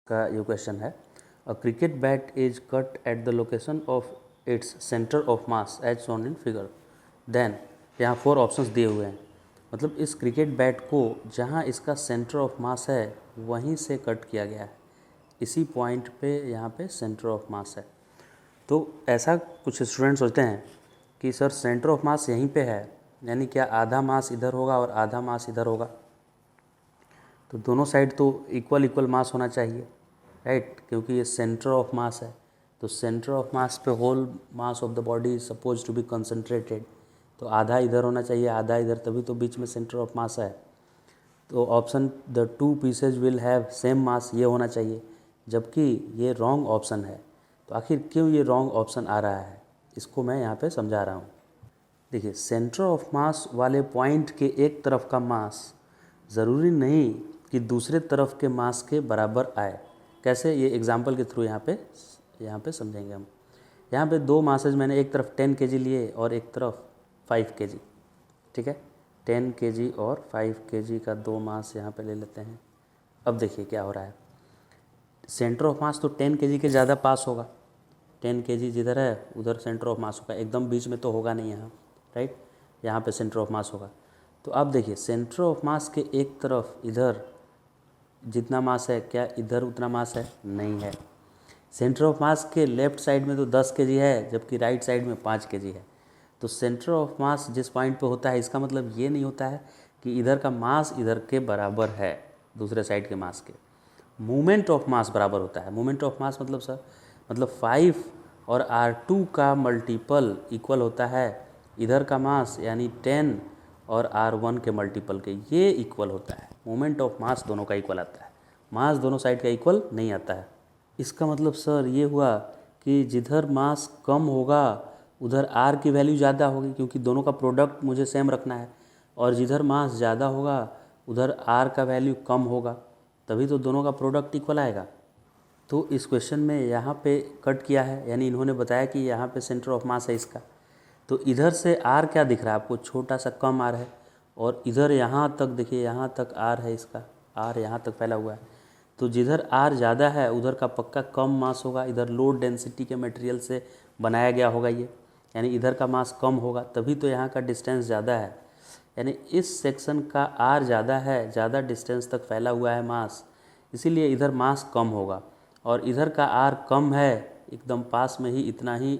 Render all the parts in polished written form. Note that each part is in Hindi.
का ये क्वेश्चन है। A cricket bat is cut at the location of its centre of mass as shown in figure, then यहाँ 4 ऑप्शंस दिए हुए हैं। मतलब इस क्रिकेट बैट को जहाँ इसका सेंटर ऑफ मास है वहीं से कट किया गया है, इसी पॉइंट पे यहाँ पे सेंटर ऑफ मास है। तो ऐसा कुछ स्टूडेंट सोचते हैं कि सर सेंटर ऑफ मास यहीं पे है, यानी क्या आधा मास इधर होगा और आधा मास इधर होगा, तो दोनों साइड तो इक्वल मास होना चाहिए, राइट, क्योंकि ये सेंटर ऑफ मास है। तो सेंटर ऑफ मास पे whole mass of the body is suppose to be concentrated, तो आधा इधर होना चाहिए आधा इधर, तभी तो बीच में सेंटर ऑफ मास है। तो option the 2 pieces will have same mass ये होना चाहिए, जबकि ये रॉन्ग ऑप्शन है। तो आखिर क्यों ये रॉन्ग ऑप्शन आ रहा है, इसको मैं यहाँ पे समझा रहा हूँ। देखिए, सेंटर ऑफ मास वाले पॉइंट के एक तरफ का मास ज़रूरी नहीं कि दूसरे तरफ के मास के बराबर आए। कैसे, ये एग्जांपल के थ्रू यहाँ पे समझेंगे हम। यहाँ पे 2 मासेज मैंने एक तरफ 10 kg लिए और एक तरफ 5 kg, ठीक है। 10 kg और 5 kg का 2 मास यहाँ पे ले लेते हैं। अब देखिए क्या हो रहा है, सेंटर ऑफ मास तो 10 kg के ज़्यादा पास होगा। 10 kg जिधर है उधर सेंटर ऑफ मास होगा, एकदम बीच में तो होगा नहीं यहाँ, राइट, यहाँ पे सेंटर ऑफ मास होगा। तो अब देखिए, सेंटर ऑफ मास के एक तरफ इधर जितना मास है, क्या इधर उतना मास है? नहीं है। सेंटर ऑफ मास के लेफ़्ट साइड में तो 10 kg है, जबकि राइट साइड में 5 kg है। तो सेंटर ऑफ मास जिस पॉइंट पे होता है, इसका मतलब ये नहीं होता है कि इधर का मास इधर के बराबर है दूसरे साइड के मास के। मोमेंट ऑफ मास बराबर होता है। मोमेंट ऑफ मास मतलब सर, मतलब 5 और R2 का मल्टीपल इक्वल होता है इधर का मास, यानी 10 और R1 के मल्टीपल के, ये इक्वल होता है। मोमेंट ऑफ मास दोनों का इक्वल आता है, मास दोनों साइड का इक्वल नहीं आता है। इसका मतलब सर ये हुआ कि जिधर मास कम होगा उधर R की वैल्यू ज़्यादा होगी, क्योंकि दोनों का प्रोडक्ट मुझे सेम रखना है, और जिधर मास ज़्यादा होगा उधर R का वैल्यू कम होगा, तभी तो दोनों का प्रोडक्ट इक्वल आएगा। तो इस क्वेश्चन में यहाँ पे कट किया है, यानी इन्होंने बताया कि यहाँ पे सेंटर ऑफ मास है इसका। तो इधर से R क्या दिख रहा है आपको, छोटा सा कम R है, और इधर यहाँ तक देखिए, यहाँ तक R है इसका, R यहाँ तक फैला हुआ है। तो जिधर R ज़्यादा है उधर का पक्का कम मास होगा, इधर लो डेंसिटी के मटेरियल से बनाया गया होगा ये, यानी इधर का मास कम होगा, तभी तो यहाँ का डिस्टेंस ज़्यादा है। यानी इस सेक्शन का R ज़्यादा है, ज़्यादा डिस्टेंस तक फैला हुआ है मास, इसीलिए इधर मास कम होगा। और इधर का R कम है, एकदम पास में ही इतना ही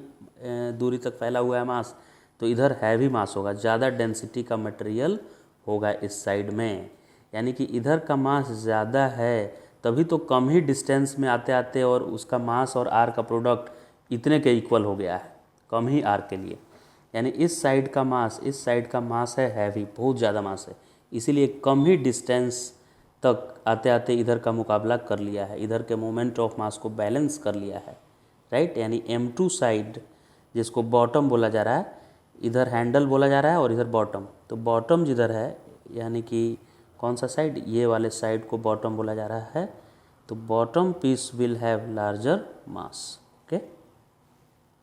दूरी तक फैला हुआ है मास, तो इधर हैवी मास होगा, ज़्यादा डेंसिटी का मटेरियल होगा इस साइड में। यानी कि इधर का मास ज़्यादा है, तभी तो कम ही डिस्टेंस में आते आते और उसका मास और R का प्रोडक्ट इतने के इक्वल हो गया है, कम ही R के लिए। यानी इस साइड का मास है हैवी, बहुत ज़्यादा मास है, इसीलिए कम ही डिस्टेंस तक आते आते इधर का मुकाबला कर लिया है, इधर के मोमेंट ऑफ मास को बैलेंस कर लिया है, राइट। यानी M2 साइड जिसको बॉटम बोला जा रहा है, इधर हैंडल बोला जा रहा है और इधर बॉटम, तो बॉटम जिधर है, यानी कि कौन सा साइड, ये वाले साइड को बॉटम बोला जा रहा है। तो bottom piece will have larger mass.